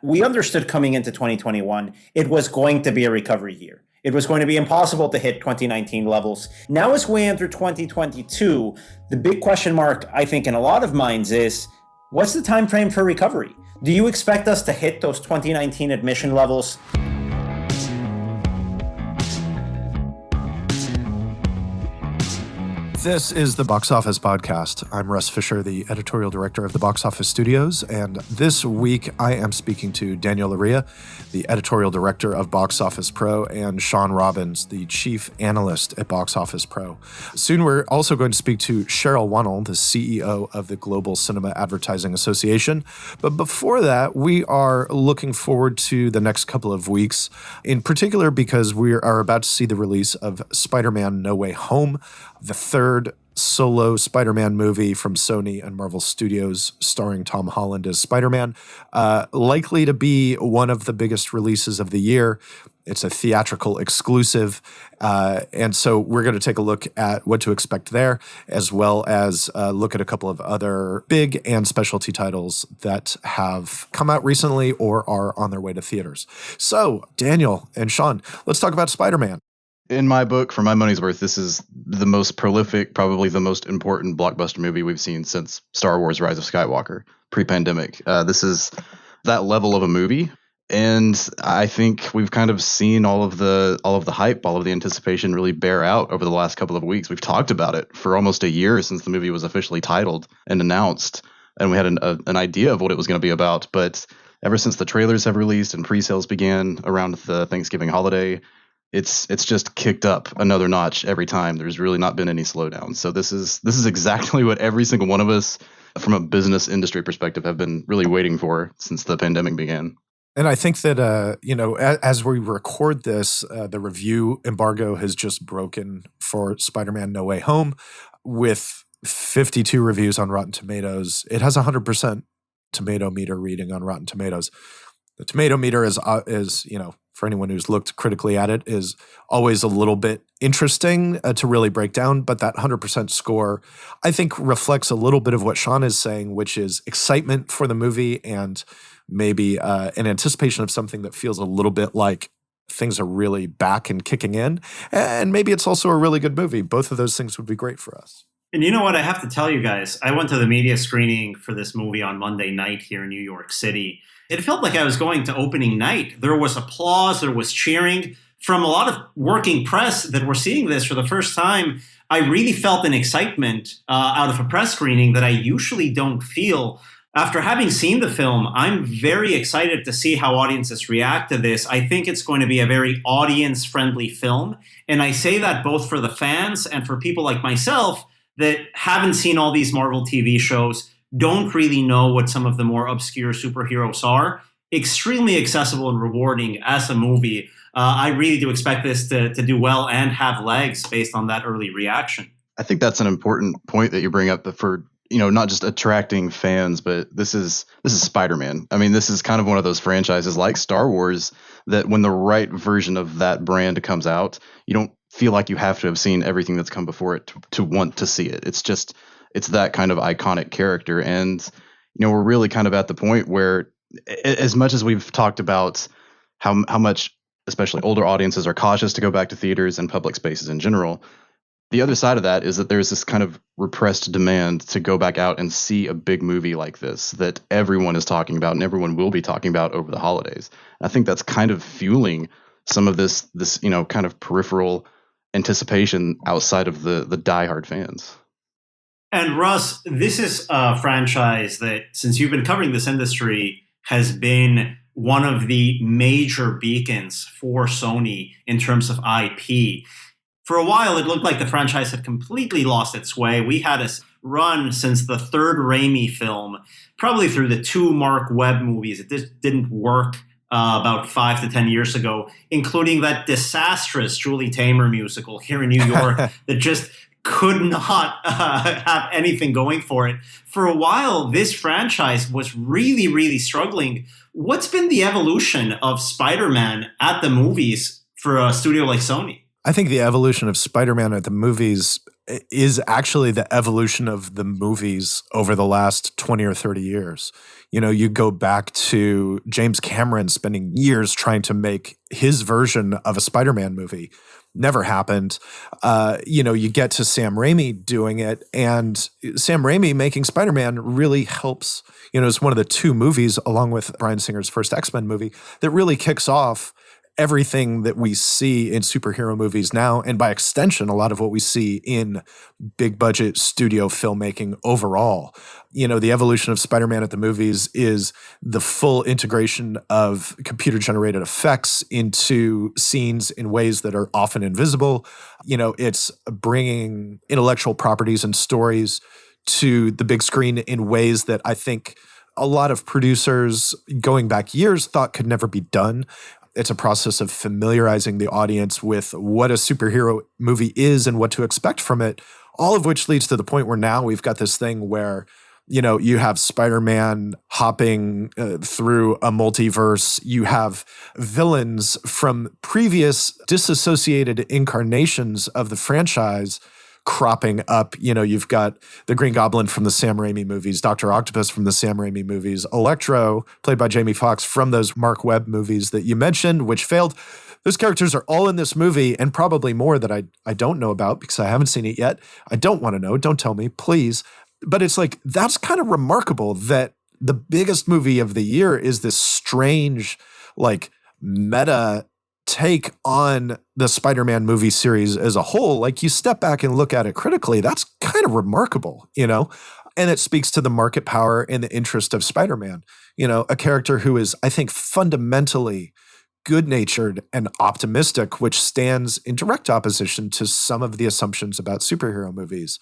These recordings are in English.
we understood coming into 2021, it was going to be a recovery year. It was going to be impossible to hit 2019 levels. Now as we enter 2022, the big question mark, I think, in a lot of minds is, what's the time frame for recovery? Do you expect us to hit those 2019 admission levels? This is the Box Office Podcast. I'm Russ Fischer, the editorial director of the Box Office Studios, and this week I am speaking to Daniel Loria, the editorial director of Box Office Pro, and Shawn Robbins, the chief analyst at Box Office Pro. Soon we're also going to speak to Cheryl Wannell, the CEO of the Global Cinema Advertising Association. But before that, we are looking forward to the next couple of weeks, in particular because we are about to see the release of Spider-Man: No Way Home, the third solo Spider-Man movie from Sony and Marvel Studios starring Tom Holland as Spider-Man, likely to be one of the biggest releases of the year. It's a theatrical exclusive, and so we're going to take a look at what to expect there, as well as look at a couple of other big and specialty titles that have come out recently or are on their way to theaters. So, Daniel and Shawn, let's talk about Spider-Man. In my book, for my money's worth, this is the most prolific, probably the most important blockbuster movie we've seen since Star Wars: Rise of Skywalker, pre-pandemic. This is that level of a movie, and I think we've kind of seen all of the hype, all of the anticipation really bear out over the last couple of weeks. We've talked about it for almost a year since the movie was officially titled and announced, and we had an idea of what it was going to be about. But ever since the trailers have released and pre-sales began around the Thanksgiving holiday, it's just kicked up another notch every time. There's really not been any slowdown. So this is exactly what every single one of us from a business industry perspective have been really waiting for since the pandemic began. And I think that, as we record this, the review embargo has just broken for Spider-Man: No Way Home with 52 reviews on Rotten Tomatoes. It has 100% tomato meter reading on Rotten Tomatoes. The tomato meter is for anyone who's looked critically at it, is always a little bit interesting to really break down. But that 100% score, I think, reflects a little bit of what Shawn is saying, which is excitement for the movie and maybe an anticipation of something that feels a little bit like things are really back and kicking in. And maybe it's also a really good movie. Both of those things would be great for us. And you know what? I have to tell you guys, I went to the media screening for this movie on Monday night here in New York City. It felt like I was going to opening night. There was applause, there was cheering from a lot of working press that were seeing this for the first time. I really felt an excitement out of a press screening that I usually don't feel. After having seen the film, I'm very excited to see how audiences react to this. I think it's going to be a very audience-friendly film. And I say that both for the fans and for people like myself that haven't seen all these Marvel TV shows, don't really know what some of the more obscure superheroes are. Extremely accessible and rewarding as a movie. I really do expect this to do well and have legs based on that early reaction. I think that's an important point that you bring up for, not just attracting fans, but this is Spider-Man. I mean, this is kind of one of those franchises like Star Wars that when the right version of that brand comes out, you don't feel like you have to have seen everything that's come before it to want to see it. It's that kind of iconic character. And, we're really kind of at the point where, as much as we've talked about how much, especially older audiences, are cautious to go back to theaters and public spaces in general, the other side of that is that there's this kind of repressed demand to go back out and see a big movie like this that everyone is talking about and everyone will be talking about over the holidays. I think that's kind of fueling some of this kind of peripheral anticipation outside of the diehard fans. And Russ, this is a franchise that, since you've been covering this industry, has been one of the major beacons for Sony in terms of IP. For a while, it looked like the franchise had completely lost its way. We had a run since the third Raimi film, probably through the two Mark Webb movies. It just didn't work about 5 to 10 years ago, including that disastrous Julie Taymor musical here in New York that just could not have anything going for it. For a while, this franchise was really, really struggling. What's been the evolution of Spider-Man at the movies for a studio like Sony? I think the evolution of Spider-Man at the movies is actually the evolution of the movies over the last 20 or 30 years. You go back to James Cameron spending years trying to make his version of a Spider-Man movie. Never happened. You get to Sam Raimi doing it, and Sam Raimi making Spider-Man really helps. It's one of the two movies, along with Bryan Singer's first X-Men movie, that really kicks off everything that we see in superhero movies now, and by extension, a lot of what we see in big budget studio filmmaking overall. The evolution of Spider-Man at the movies is the full integration of computer generated effects into scenes in ways that are often invisible. It's bringing intellectual properties and stories to the big screen in ways that I think a lot of producers going back years thought could never be done. It's a process of familiarizing the audience with what a superhero movie is and what to expect from it, all of which leads to the point where now we've got this thing where, you have Spider-Man hopping through a multiverse. You have villains from previous disassociated incarnations of the franchise cropping up. You've got the Green Goblin from the Sam Raimi movies, Dr. Octopus from the Sam Raimi movies, Electro, played by Jamie Foxx from those Mark Webb movies that you mentioned, which failed. Those characters are all in this movie, and probably more that I don't know about because I haven't seen it yet. I don't want to know. Don't tell me, please. But it's like, that's kind of remarkable that the biggest movie of the year is this strange, meta take on the Spider-Man movie series as a whole. You step back and look at it critically, that's kind of remarkable, and it speaks to the market power and the interest of Spider-Man, a character who is, I think, fundamentally good-natured and optimistic, which stands in direct opposition to some of the assumptions about superhero movies.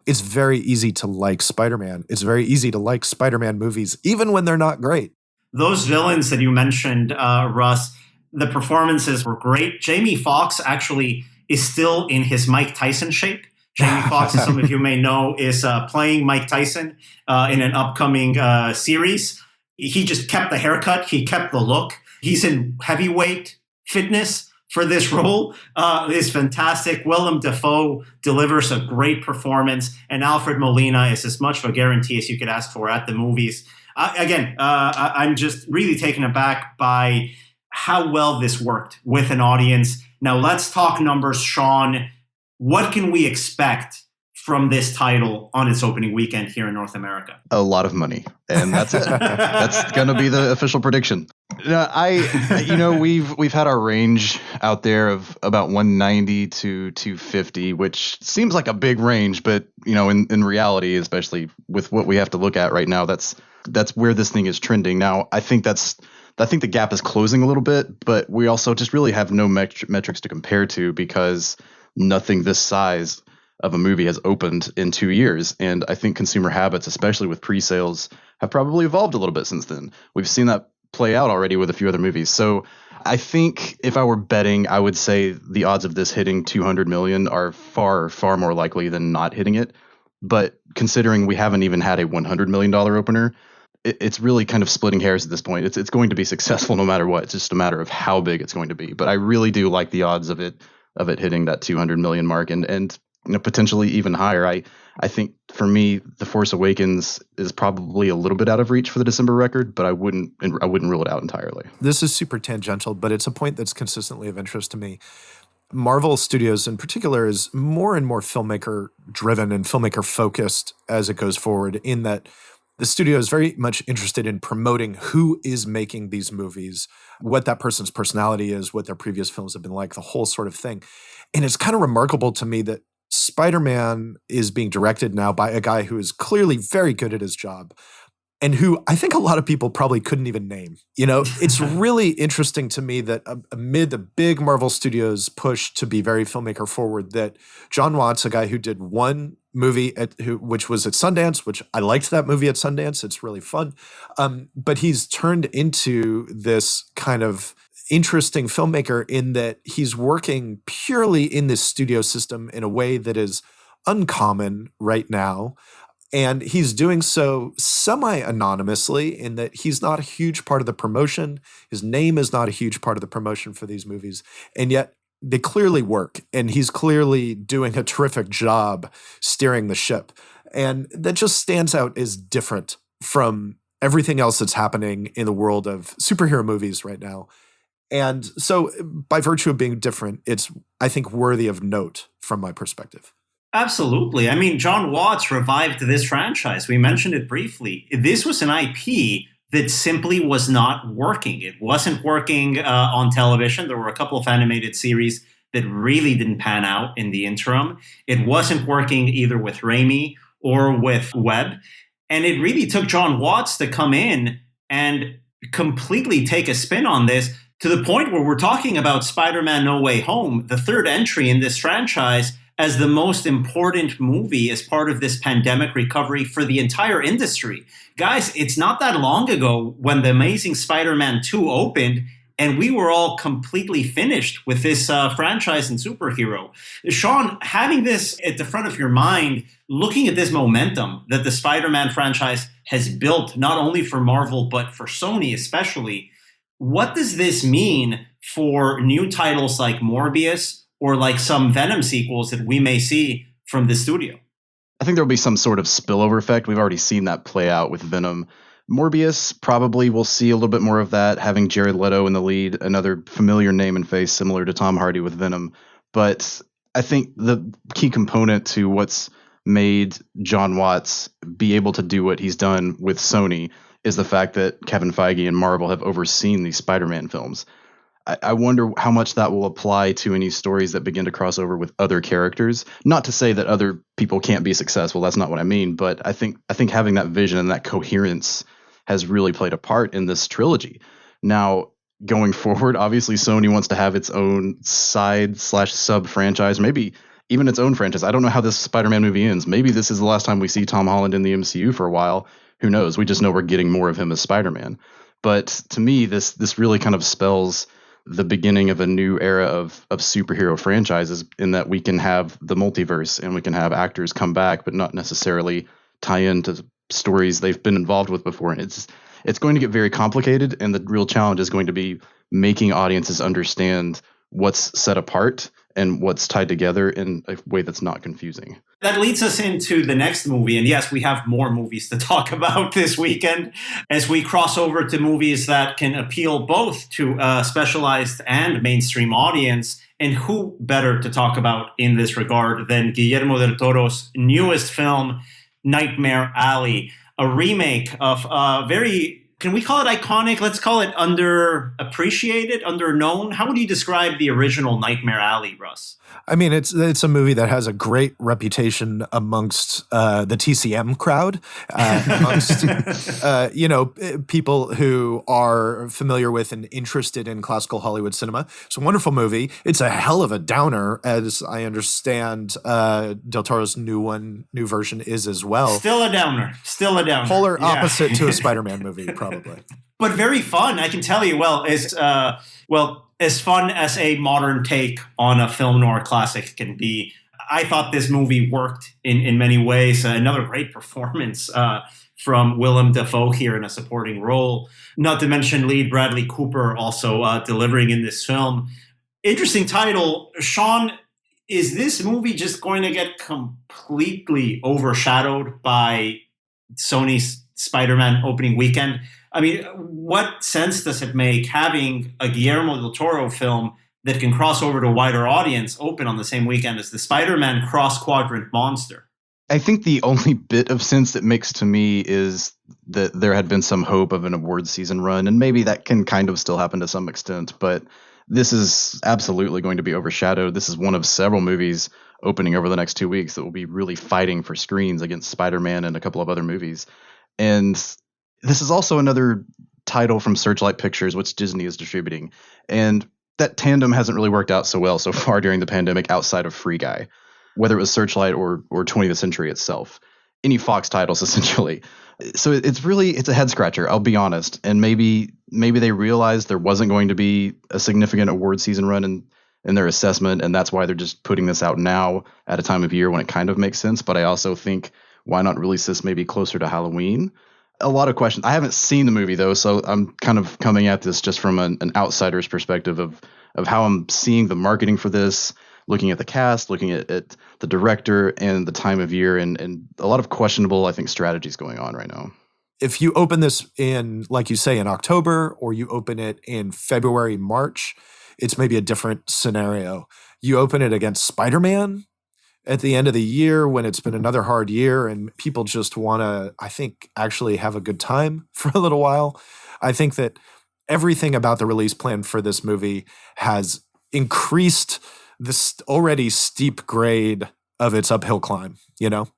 It's very easy to like Spider-Man. It's very easy to like Spider-Man movies, even when they're not great. Those villains that you mentioned, Russ, the performances were great. Jamie Foxx actually is still in his Mike Tyson shape. Jamie Foxx, as some of you may know, is playing Mike Tyson in an upcoming series. He just kept the haircut. He kept the look. He's in heavyweight fitness for this role. It's fantastic. Willem Dafoe delivers a great performance, and Alfred Molina is as much of a guarantee as you could ask for at the movies. I'm just really taken aback by how well this worked with an audience. Now let's talk numbers, Shawn. What can we expect from this title on its opening weekend here in North America? A lot of money, and that's it. That's going to be the official prediction. We've had our range out there of about 190 to 250, which seems like a big range, but in reality, especially with what we have to look at right now, that's where this thing is trending. Now, I think the gap is closing a little bit, but we also just really have no metrics to compare to because nothing this size of a movie has opened in 2 years. And I think consumer habits, especially with pre-sales, have probably evolved a little bit since then. We've seen that play out already with a few other movies. So I think if I were betting, I would say the odds of this hitting 200 million are far, far more likely than not hitting it. But considering we haven't even had a $100 million opener, it's really kind of splitting hairs at this point. It's going to be successful no matter what. It's just a matter of how big it's going to be. But I really do like the odds of it hitting that 200 million mark and potentially even higher. I think for me, The Force Awakens is probably a little bit out of reach for the December record, but I wouldn't rule it out entirely. This is super tangential, but it's a point that's consistently of interest to me. Marvel Studios in particular is more and more filmmaker driven and filmmaker focused as it goes forward, in that the studio is very much interested in promoting who is making these movies, what that person's personality is, what their previous films have been like, the whole sort of thing. And it's kind of remarkable to me that Spider-Man is being directed now by a guy who is clearly very good at his job and who I think a lot of people probably couldn't even name. It's really interesting to me that amid the big Marvel Studios push to be very filmmaker forward, that John Watts, a guy who did one movie which was at Sundance, which I liked that movie at Sundance. It's really fun. But he's turned into this kind of interesting filmmaker in that he's working purely in this studio system in a way that is uncommon right now. And he's doing so semi-anonymously, in that he's not a huge part of the promotion. His name is not a huge part of the promotion for these movies. And yet they clearly work, and he's clearly doing a terrific job steering the ship. And that just stands out as different from everything else that's happening in the world of superhero movies right now. And so by virtue of being different, it's, I think, worthy of note from my perspective. Absolutely. I mean, Jon Watts revived this franchise. We mentioned it briefly. This was an IP that simply was not working. It wasn't working on television. There were a couple of animated series that really didn't pan out in the interim. It wasn't working either with Raimi or with Webb. And it really took Jon Watts to come in and completely take a spin on this, to the point where we're talking about Spider-Man No Way Home, the third entry in this franchise, as the most important movie as part of this pandemic recovery for the entire industry. Guys, it's not that long ago when The Amazing Spider-Man 2 opened, and we were all completely finished with this franchise and superhero. Shawn, having this at the front of your mind, looking at this momentum that the Spider-Man franchise has built, not only for Marvel, but for Sony especially, what does this mean for new titles like Morbius or like some Venom sequels that we may see from the studio? I think there'll be some sort of spillover effect. We've already seen that play out with Venom. Morbius, probably we'll see a little bit more of that, having Jared Leto in the lead, another familiar name and face similar to Tom Hardy with Venom. But I think the key component to what's made Jon Watts be able to do what he's done with Sony is the fact that Kevin Feige and Marvel have overseen these Spider-Man films. I wonder how much that will apply to any stories that begin to cross over with other characters. Not to say that other people can't be successful. That's not what I mean. But I think having that vision and that coherence has really played a part in this trilogy. Now, going forward, obviously Sony wants to have its own side/sub franchise, maybe even its own franchise. I don't know how this Spider-Man movie ends. Maybe this is the last time we see Tom Holland in the MCU for a while. Who knows? We just know we're getting more of him as Spider-Man. But to me, this really kind of spells the beginning of a new era of superhero franchises, in that we can have the multiverse and we can have actors come back, but not necessarily tie into stories they've been involved with before. And it's going to get very complicated, and the real challenge is going to be making audiences understand what's set apart and what's tied together in a way that's not confusing. That leads us into the next movie. And yes, we have more movies to talk about this weekend as we cross over to movies that can appeal both to a specialized and mainstream audience. And who better to talk about in this regard than Guillermo del Toro's newest film, Nightmare Alley, a remake of a very, can we call it iconic? Let's call it underappreciated, underknown. How would you describe the original Nightmare Alley, Russ? I mean, it's a movie that has a great reputation amongst the TCM crowd, amongst people who are familiar with and interested in classical Hollywood cinema. It's a wonderful movie. It's a hell of a downer, as I understand Del Toro's new version is as well. Still a downer. Polar opposite to a Spider-Man movie, probably. But very fun, I can tell you. As fun as a modern take on a film noir classic can be. I thought this movie worked in many ways. Another great performance from Willem Dafoe here in a supporting role. Not to mention lead Bradley Cooper also delivering in this film. Interesting title. Shawn, is this movie just going to get completely overshadowed by Sony's Spider-Man opening weekend? I mean, what sense does it make having a Guillermo del Toro film that can cross over to a wider audience open on the same weekend as the Spider-Man cross-quadrant monster? I think the only bit of sense that makes to me is that there had been some hope of an award season run, and maybe that can kind of still happen to some extent, but this is absolutely going to be overshadowed. This is one of several movies opening over the next 2 weeks that will be really fighting for screens against Spider-Man and a couple of other movies. And this is also another title from Searchlight Pictures, which Disney is distributing. And that tandem hasn't really worked out so well so far during the pandemic outside of Free Guy, whether it was Searchlight or 20th Century itself. Any Fox titles, essentially. So it's a head scratcher, I'll be honest. And maybe they realized there wasn't going to be a significant award season run in their assessment, and that's why they're just putting this out now at a time of year when it kind of makes sense. But I also think, why not release this maybe closer to Halloween? A lot of questions. I haven't seen the movie, though, so I'm kind of coming at this just from an outsider's perspective of of how I'm seeing the marketing for this, looking at the cast, looking at the director and the time of year, and a lot of questionable, I think, strategies going on right now. If you open this in, like you say, in October, or you open it in February, March, it's maybe a different scenario. You open it against Spider-Man at the end of the year when it's been another hard year and people just want to, I think, actually have a good time for a little while. I think that everything about the release plan for this movie has increased this already steep grade of its uphill climb, you know?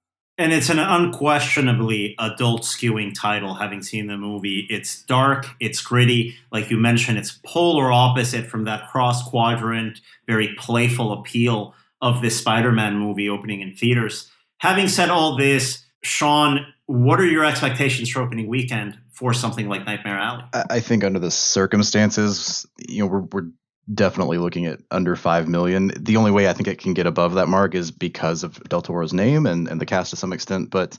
And it's an unquestionably adult skewing title, having seen the movie. It's dark, it's gritty. Like you mentioned, it's polar opposite from that cross-quadrant, very playful appeal of this Spider-Man movie opening in theaters. Having said all this, Shawn, what are your expectations for opening weekend for something like Nightmare Alley? I think under the circumstances, we're definitely looking at under 5 million. The only way I think it can get above that mark is because of Del Toro's name and the cast to some extent. But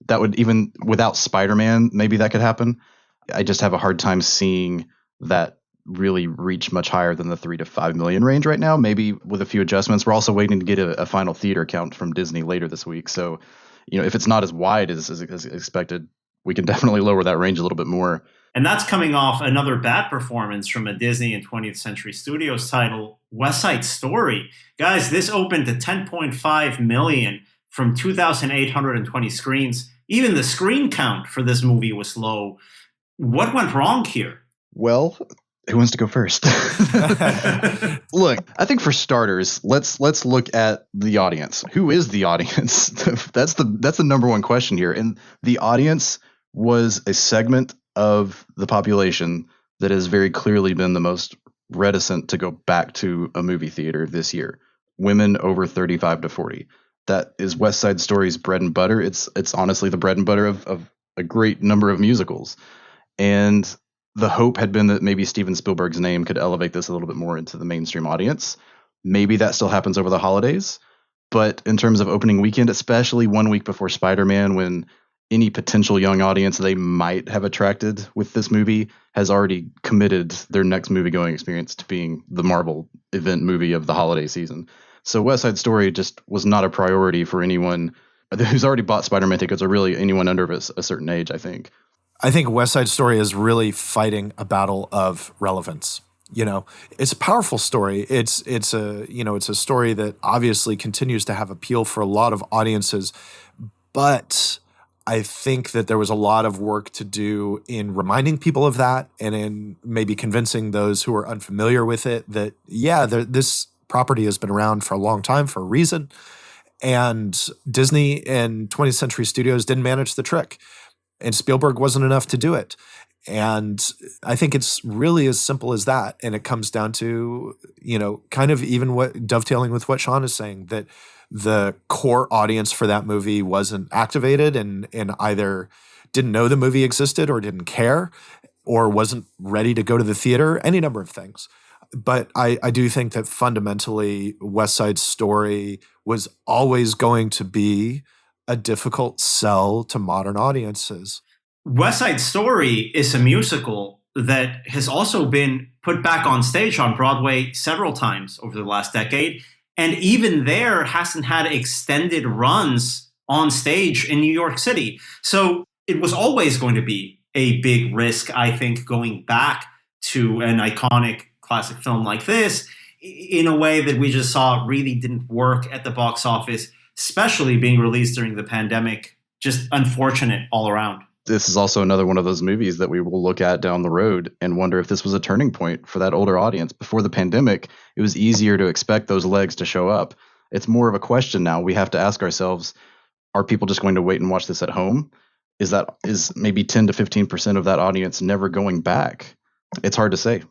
that would, even without Spider-Man, maybe that could happen. I just have a hard time seeing that really reach much higher than the 3 to 5 million range right now. Maybe with a few adjustments. We're also waiting to get a final theater count from Disney later this week. So, if it's not as wide as expected, we can definitely lower that range a little bit more. And that's coming off another bad performance from a Disney and 20th Century Studios title, West Side Story. Guys, this opened to 10.5 million from 2,820 screens. Even the screen count for this movie was low. What went wrong here? Well, who wants to go first? Look, I think for starters, let's look at the audience. Who is the audience? That's the number one question here. And the audience was a segment of the population that has very clearly been the most reticent to go back to a movie theater this year. Women over 35 to 40. That is West Side Story's bread and butter. It's honestly the bread and butter of a great number of musicals. And the hope had been that maybe Steven Spielberg's name could elevate this a little bit more into the mainstream audience. Maybe that still happens over the holidays. But in terms of opening weekend, especially 1 week before Spider-Man, when any potential young audience they might have attracted with this movie has already committed their next movie-going experience to being the Marvel event movie of the holiday season. So West Side Story just was not a priority for anyone who's already bought Spider-Man tickets, or really anyone under a certain age, I think. I think West Side Story is really fighting a battle of relevance. It's a powerful story. It's a story that obviously continues to have appeal for a lot of audiences, but I think that there was a lot of work to do in reminding people of that, and in maybe convincing those who are unfamiliar with it that, this property has been around for a long time for a reason. And Disney and 20th Century Studios didn't manage the trick, and Spielberg wasn't enough to do it. And I think it's really as simple as that. And it comes down to, kind of even what dovetailing with what Shawn is saying, that the core audience for that movie wasn't activated and either didn't know the movie existed or didn't care or wasn't ready to go to the theater, any number of things. But I do think that fundamentally West Side Story was always going to be a difficult sell to modern audiences. West Side Story is a musical that has also been put back on stage on Broadway several times over the last decade. And even there hasn't had extended runs on stage in New York City. So it was always going to be a big risk, I think, going back to an iconic classic film like this in a way that we just saw really didn't work at the box office, especially being released during the pandemic. Just unfortunate all around. This is also another one of those movies that we will look at down the road and wonder if this was a turning point for that older audience. Before the pandemic, it was easier to expect those legs to show up. It's more of a question now. We have to ask ourselves, are people just going to wait and watch this at home? Is maybe 10 to 15% of that audience never going back? It's hard to say.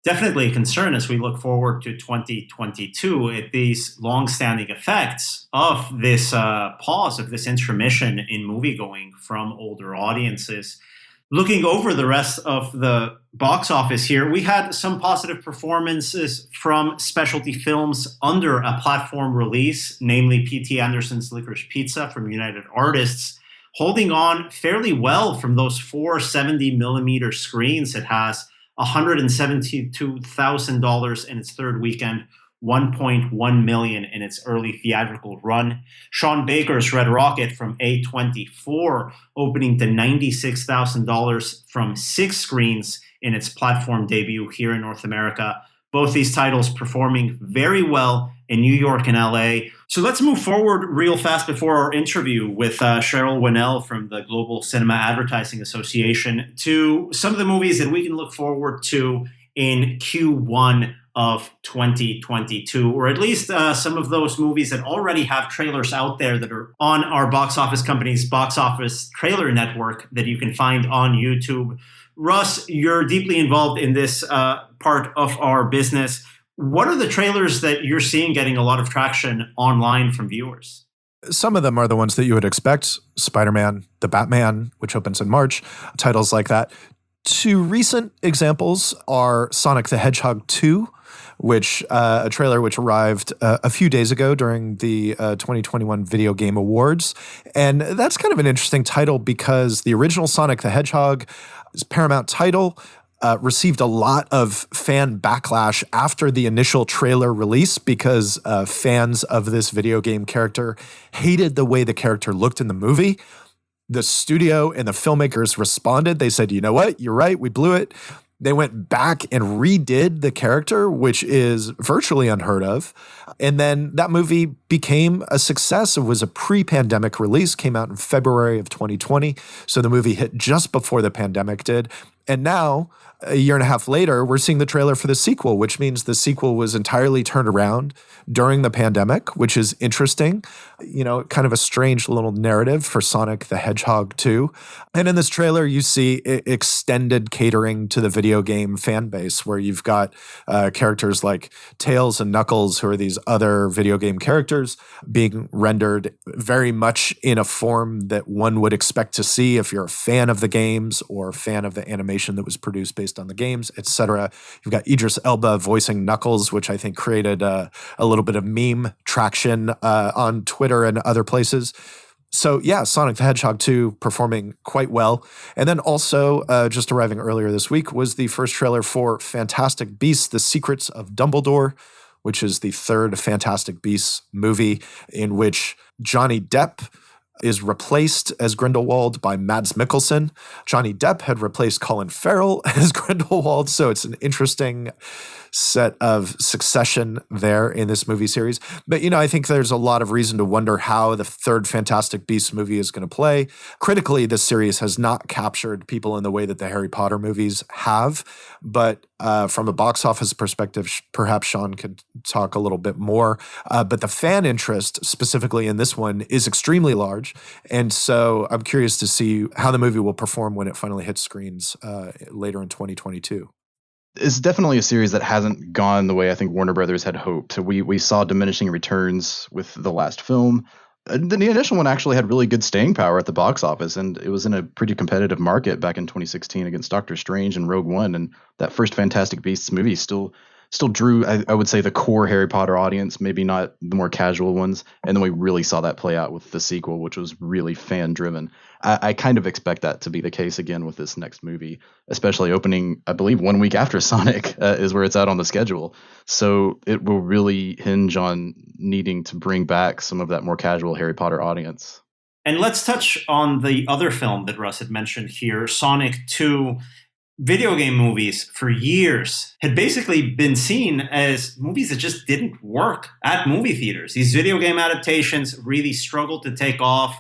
Definitely a concern as we look forward to 2022 at these long-standing effects of this pause, of this intermission in moviegoing from older audiences. Looking over the rest of the box office here, we had some positive performances from specialty films under a platform release, namely P.T. Anderson's Licorice Pizza from United Artists, holding on fairly well from those 4 70mm screens it has $172,000 in its third weekend, $1.1 million in its early theatrical run. Sean Baker's Red Rocket from A24 opening to $96,000 from 6 screens in its platform debut here in North America. Both these titles performing very well in New York and LA. So let's move forward real fast before our interview with Cheryl Wannell from the Global Cinema Advertising Association to some of the movies that we can look forward to in Q1 of 2022, or at least some of those movies that already have trailers out there that are on our box office company's box office trailer network that you can find on YouTube. Russ, you're deeply involved in this part of our business. What are the trailers that you're seeing getting a lot of traction online from viewers? Some of them are the ones that you would expect. Spider-Man, The Batman, which opens in March, titles like that. 2 recent examples are Sonic the Hedgehog 2, which a trailer which arrived a few days ago during the 2021 Video Game Awards. And that's kind of an interesting title because the original Sonic the Hedgehog is Paramount title, received a lot of fan backlash after the initial trailer release because fans of this video game character hated the way the character looked in the movie. The studio and the filmmakers responded. They said, you know what? You're right. We blew it. They went back and redid the character, which is virtually unheard of. And then that movie became a success. It was a pre-pandemic release, came out in February of 2020. So the movie hit just before the pandemic did. And now, a year and a half later, we're seeing the trailer for the sequel, which means the sequel was entirely turned around during the pandemic, which is interesting. You know, kind of a strange little narrative for Sonic the Hedgehog 2. And in this trailer, you see extended catering to the video game fan base, where you've got characters like Tails and Knuckles, who are these other video game characters, being rendered very much in a form that one would expect to see if you're a fan of the games or a fan of the animation that was produced based on the games, etc. You've got Idris Elba voicing Knuckles, which I think created a little bit of meme traction on Twitter and other places. So yeah, Sonic the Hedgehog 2 performing quite well. And then also just arriving earlier this week was the first trailer for Fantastic Beasts: The Secrets of Dumbledore, which is the 3rd Fantastic Beasts movie in which Johnny Depp is replaced as Grindelwald by Mads Mikkelsen. Johnny Depp had replaced Colin Farrell as Grindelwald, so it's an interesting set of succession there in this movie series. But, you know, I think there's a lot of reason to wonder how the 3rd Fantastic Beasts movie is going to play. Critically, this series has not captured people in the way that the Harry Potter movies have. But from a box office perspective, perhaps Shawn could talk a little bit more. But the fan interest, specifically in this one, is extremely large. And so I'm curious to see how the movie will perform when it finally hits screens later in 2022. It's definitely a series that hasn't gone the way I think Warner Brothers had hoped. We saw diminishing returns with the last film. The initial one actually had really good staying power at the box office, and it was in a pretty competitive market back in 2016 against Doctor Strange and Rogue One, and that first Fantastic Beasts movie still drew, I would say, the core Harry Potter audience, maybe not the more casual ones. And then we really saw that play out with the sequel, which was really fan-driven. I kind of expect that to be the case again with this next movie, especially opening, I believe, 1 week after Sonic is where it's out on the schedule. So it will really hinge on needing to bring back some of that more casual Harry Potter audience. And let's touch on the other film that Russ had mentioned here, Sonic 2. Video game movies for years had basically been seen as movies that just didn't work at movie theaters. These video game adaptations really struggled to take off.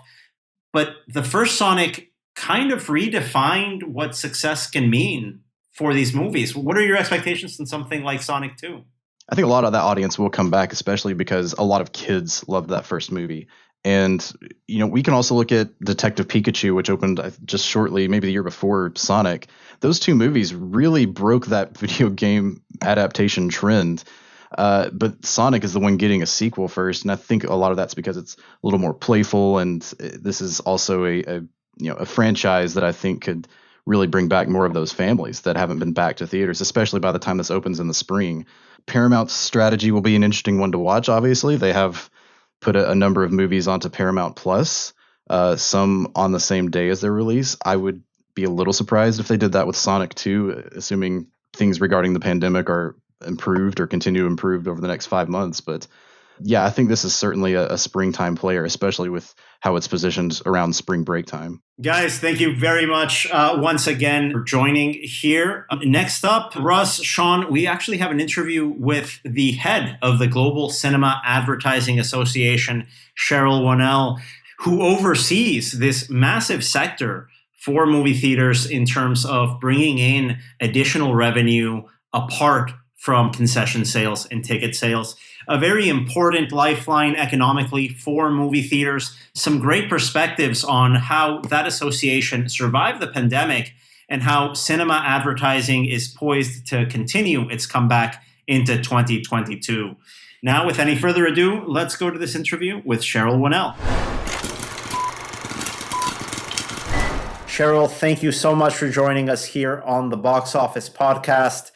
But the first Sonic kind of redefined what success can mean for these movies. What are your expectations in something like Sonic 2? I think a lot of that audience will come back, especially because a lot of kids loved that first movie. And, you know, we can also look at Detective Pikachu, which opened just shortly, maybe the year before Sonic. Those 2 movies really broke that video game adaptation trend. But Sonic is the one getting a sequel first. And I think a lot of that's because it's a little more playful. And this is also a franchise that I think could really bring back more of those families that haven't been back to theaters, especially by the time this opens in the spring. Paramount's strategy will be an interesting one to watch, obviously. They have put a number of movies onto Paramount Plus, some on the same day as their release. I would be a little surprised if they did that with Sonic 2, assuming things regarding the pandemic are improved or continue to improve over the next 5 months. But yeah, I think this is certainly a springtime player, especially with how it's positioned around spring break time. Guys, thank you very much once again for joining here. Next up, Russ, Shawn, we actually have an interview with the head of the Global Cinema Advertising Association, Cheryl Wannell, who oversees this massive sector for movie theaters in terms of bringing in additional revenue apart from concession sales and ticket sales. A very important lifeline economically for movie theaters. Some great perspectives on how that association survived the pandemic and how cinema advertising is poised to continue its comeback into 2022. Now, with any further ado, let's go to this interview with Cheryl Wannell. Cheryl, thank you so much for joining us here on the Box Office Podcast.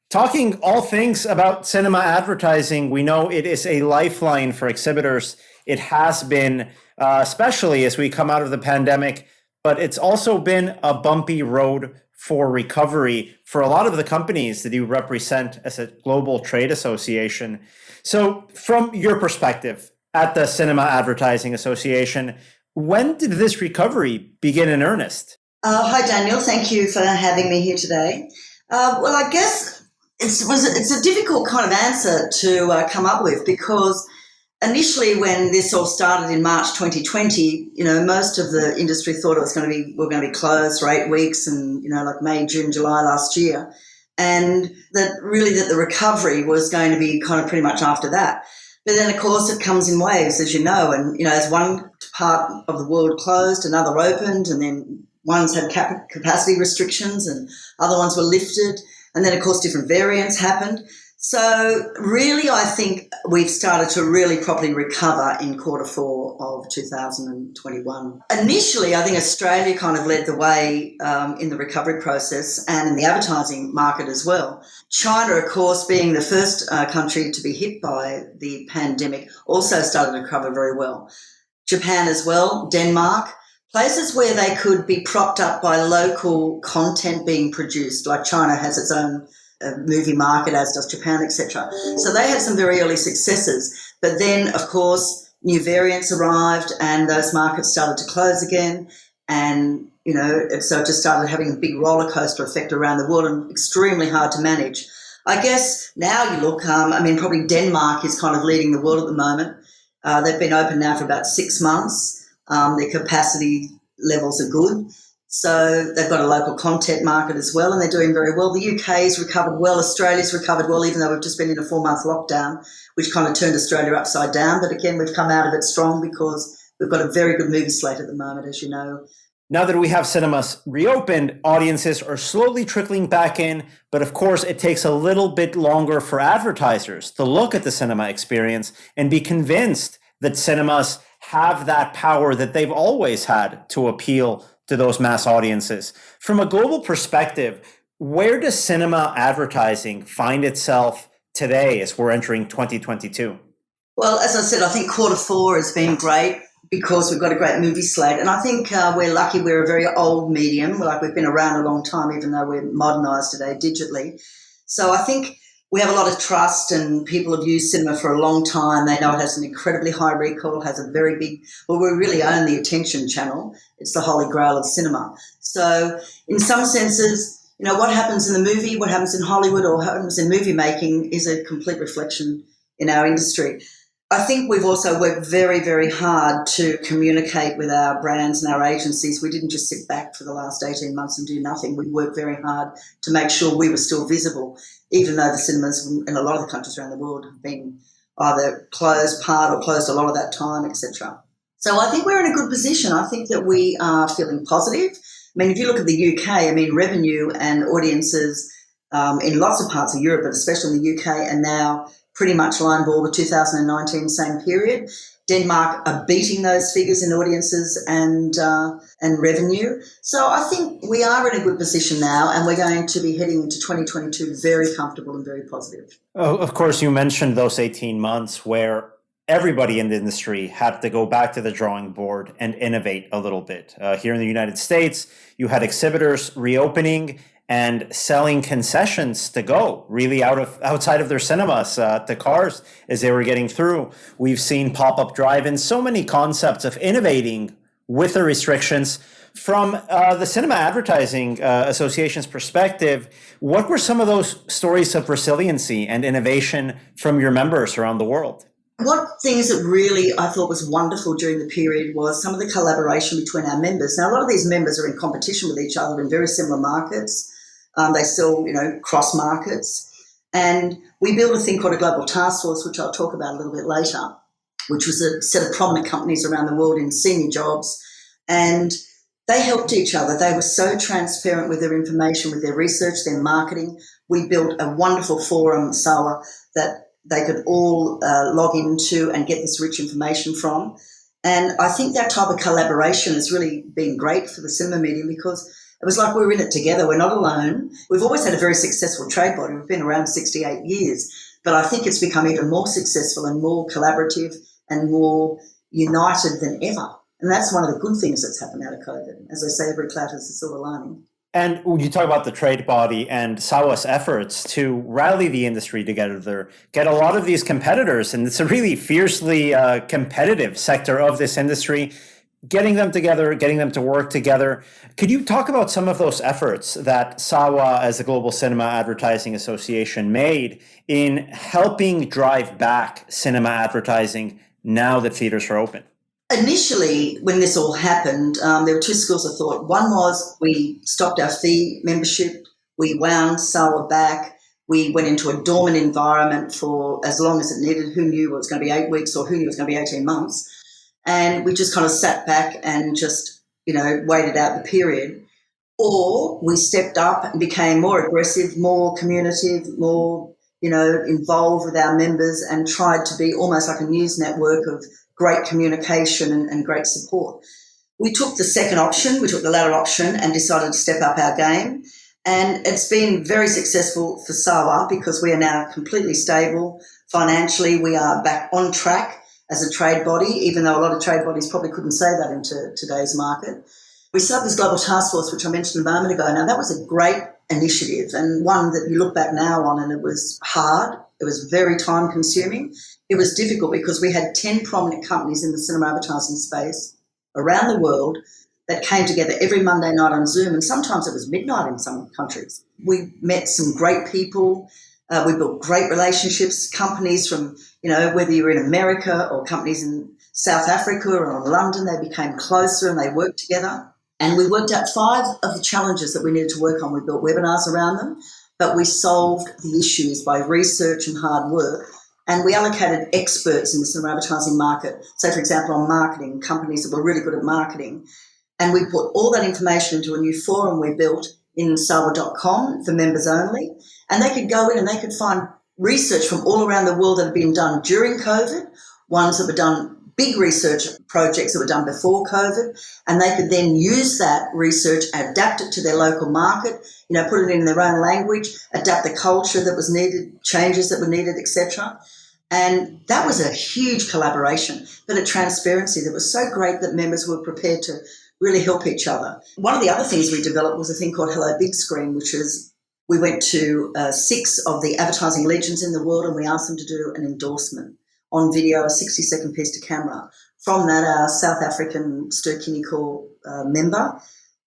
Talking all things about cinema advertising, we know it is a lifeline for exhibitors. It has been, especially as we come out of the pandemic, but it's also been a bumpy road for recovery for a lot of the companies that you represent as a global trade association. So from your perspective at the Cinema Advertising Association, when did this recovery begin in earnest? Hi, Daniel. Thank you for having me here today. Well, I guess it's a difficult kind of answer to come up with, because initially when this all started in March 2020, most of the industry thought we're going to be closed for 8 weeks and, like May, June, July last year. And that the recovery was going to be kind of pretty much after that. But then, of course, it comes in waves, as you know, and, as one part of the world closed, another opened, and then ones had capacity restrictions and other ones were lifted. And then, of course, different variants happened. So really, I think we've started to really properly recover in Q4 of 2021. Initially, I think Australia kind of led the way in the recovery process and in the advertising market as well. China, of course, being the first country to be hit by the pandemic, also started to recover very well. Japan as well, Denmark, places where they could be propped up by local content being produced, like China has its own movie market, as does Japan, etc. So they had some very early successes. But then, of course, new variants arrived and those markets started to close again. And, so it just started having a big roller coaster effect around the world and extremely hard to manage. I guess now you look, probably Denmark is kind of leading the world at the moment. They've been open now for about 6 months. Their capacity levels are good. So they've got a local content market as well, and they're doing very well. The UK's recovered well. Australia's recovered well, even though we've just been in a 4-month lockdown, which kind of turned Australia upside down. But again, we've come out of it strong because we've got a very good movie slate at the moment, as you know. Now that we have cinemas reopened, audiences are slowly trickling back in, but of course it takes a little bit longer for advertisers to look at the cinema experience and be convinced that cinemas have that power that they've always had to appeal to those mass audiences. From a global perspective, where does cinema advertising find itself today as we're entering 2022? Well, as I said, I think Q4 has been great because we've got a great movie slate. And I think we're lucky we're a very old medium. We've been around a long time, even though we're modernised today digitally. So I think we have a lot of trust, and people have used cinema for a long time. They know it has an incredibly high recall, has a very big, we really own the attention channel. It's the holy grail of cinema. So in some senses, what happens in the movie, what happens in Hollywood or what happens in movie making is a complete reflection in our industry. I think we've also worked very, very hard to communicate with our brands and our agencies. We didn't just sit back for the last 18 months and do nothing. We worked very hard to make sure we were still visible, even though the cinemas in a lot of the countries around the world have been either closed part or closed a lot of that time, etc. So I think we're in a good position. I think that we are feeling positive. If you look at the UK, revenue and audiences in lots of parts of Europe, but especially in the UK, are now pretty much line ball with 2019 same period. Denmark are beating those figures in audiences and revenue. So I think we are in a good position now, and we're going to be heading into 2022 very comfortable and very positive. Oh, of course, you mentioned those 18 months where everybody in the industry had to go back to the drawing board and innovate a little bit. Here in the United States, you had exhibitors reopening and selling concessions to go really outside of their cinemas to cars as they were getting through. We've seen pop-up drive-ins, so many concepts of innovating with the restrictions. From the Cinema Advertising Association's perspective, what were some of those stories of resiliency and innovation from your members around the world? One things that really I thought was wonderful during the period was some of the collaboration between our members. Now, a lot of these members are in competition with each other in very similar markets. They sell, cross markets. And we built a thing called a global task force, which I'll talk about a little bit later, which was a set of prominent companies around the world in senior jobs. And they helped each other. They were so transparent with their information, with their research, their marketing. We built a wonderful forum, SAWA, that they could all log into and get this rich information from. And I think that type of collaboration has really been great for the cinema medium because it was like we were in it together. We're not alone. We've always had a very successful trade body. We've been around 68 years. But I think it's become even more successful and more collaborative and more united than ever. And that's one of the good things that's happened out of COVID. As I say, every cloud has a silver lining. And when you talk about the trade body and SAWA's efforts to rally the industry together, get a lot of these competitors, and it's a really fiercely competitive sector of this industry, getting them together, getting them to work together. Could you talk about some of those efforts that SAWA, as the Global Cinema Advertising Association, made in helping drive back cinema advertising now that theaters are open? Initially, when this all happened, there were two schools of thought. One was we stopped our fee membership, we wound SAWA back, we went into a dormant environment for as long as it needed. Who knew it was going to be 8 weeks or who knew it was going to be 18 months? And we just kind of sat back and just, waited out the period. Or we stepped up and became more aggressive, more communicative, more, involved with our members and tried to be almost like a news network of great communication and great support. We took the second option, we took the latter option and decided to step up our game. And it's been very successful for SAWA because we are now completely stable financially. We are back on track as a trade body, even though a lot of trade bodies probably couldn't say that into today's market. We set up this global task force, which I mentioned a moment ago. Now, that was a great initiative and one that you look back now on and it was hard. It was very time consuming. It was difficult because we had 10 prominent companies in the cinema advertising space around the world that came together every Monday night on Zoom, and sometimes it was midnight in some countries. We met some great people. We built great relationships, companies from, whether you're in America or companies in South Africa or in London, they became closer and they worked together. And we worked out 5 of the challenges that we needed to work on. We built webinars around them, but we solved the issues by research and hard work. And we allocated experts in the cinema advertising market, so for example on marketing, companies that were really good at marketing. And we put all that information into a new forum we built in sawa.com for members only. And they could go in and they could find research from all around the world that had been done during COVID, ones that were done, big research projects that were done before COVID, and they could then use that research, adapt it to their local market, put it in their own language, adapt the culture that was needed, changes that were needed, etc. And that was a huge collaboration, but a transparency that was so great that members were prepared to really help each other. One of the other things we developed was a thing called Hello Big Screen, which is we went to 6 of the advertising legends in the world and we asked them to do an endorsement on video, a 60-second piece to camera. From that, our South African Ster-Kinekor member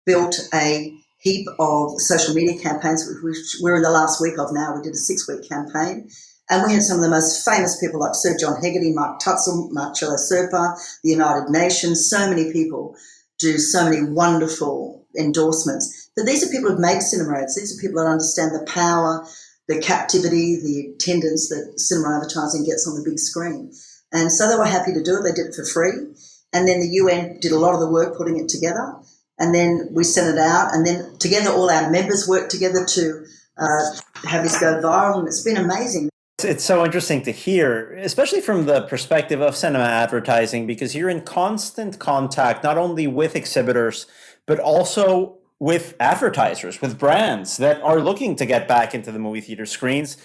built a heap of social media campaigns, which we're in the last week of now. We did a 6-week campaign. And we had some of the most famous people like Sir John Hegarty, Mark Tutzel, Marcello Serpa, the United Nations, so many people do so many wonderful endorsements. But these are people who've made cinema ads. These are people that understand the power, the captivity, the attendance that cinema advertising gets on the big screen. And so they were happy to do it. They did it for free. And then the UN did a lot of the work putting it together. And then we sent it out. And then together all our members worked together to have this go viral. And it's been amazing. It's so interesting to hear, especially from the perspective of cinema advertising, because you're in constant contact not only with exhibitors, but also with advertisers, with brands that are looking to get back into the movie theater screens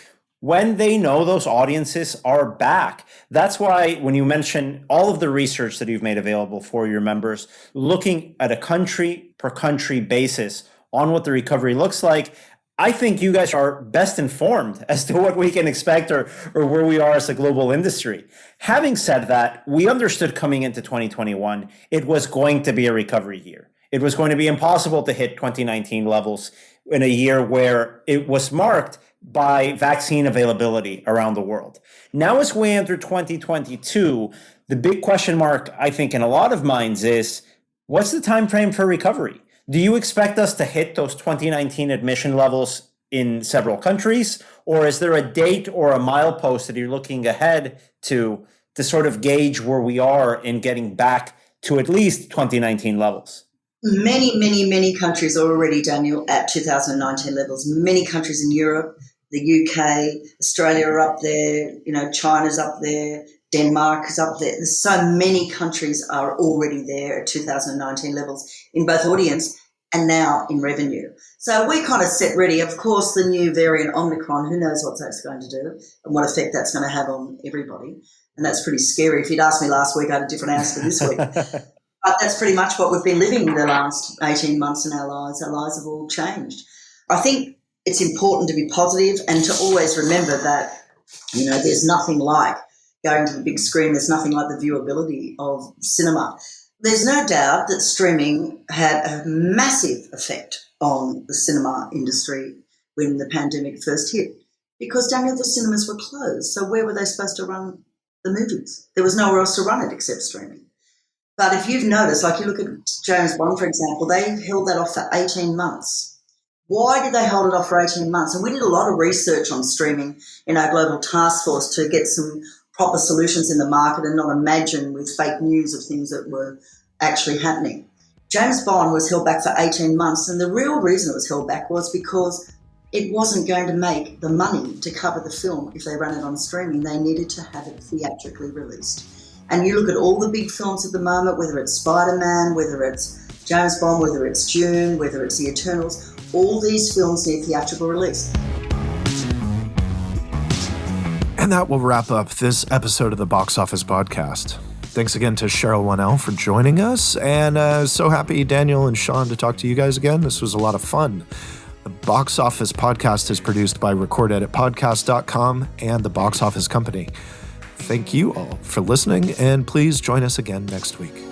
when they know those audiences are back. That's why when you mention all of the research that you've made available for your members, looking at a country per country basis, on what the recovery looks like. I think you guys are best informed as to what we can expect or where we are as a global industry. Having said that, we understood coming into 2021, it was going to be a recovery year. It was going to be impossible to hit 2019 levels in a year where it was marked by vaccine availability around the world. Now, as we enter 2022, the big question mark, I think, in a lot of minds is, what's the time frame for recovery? Do you expect us to hit those 2019 admission levels in several countries? Or is there a date or a milepost that you're looking ahead to sort of gauge where we are in getting back to at least 2019 levels? Many countries are already, Daniel, at 2019 levels. Many countries in Europe, the UK, Australia are up there, China's up there, Denmark is up there. There's so many countries are already there at 2019 levels in both audience and now in revenue. So we're kind of set ready. Of course, the new variant Omicron, who knows what that's going to do and what effect that's going to have on everybody. And that's pretty scary. If you'd asked me last week, I had a different answer for this week. But that's pretty much what we've been living the last 18 months in our lives. Our lives have all changed. I think it's important to be positive and to always remember that, there's nothing like going to the big screen. There's nothing like the viewability of cinema. There's no doubt that streaming had a massive effect on the cinema industry when the pandemic first hit because, Daniel, the cinemas were closed. So where were they supposed to run the movies? There was nowhere else to run it except streaming. But if you've noticed, like you look at James Bond, for example, they held that off for 18 months. Why did they hold it off for 18 months? And we did a lot of research on streaming in our global task force to get some proper solutions in the market and not imagine with fake news of things that were actually happening. James Bond was held back for 18 months, and the real reason it was held back was because it wasn't going to make the money to cover the film if they ran it on streaming. They needed to have it theatrically released. And you look at all the big films at the moment, whether it's Spider-Man, whether it's James Bond, whether it's Dune, whether it's The Eternals, all these films need theatrical release. And that will wrap up this episode of the Box Office Podcast. Thanks again to Cheryl Wannell for joining us, and so happy, Daniel and Shawn, to talk to you guys again. This was a lot of fun. The Box Office Podcast is produced by recordeditpodcast.com and the Box Office Company. Thank you all for listening, and please join us again next week.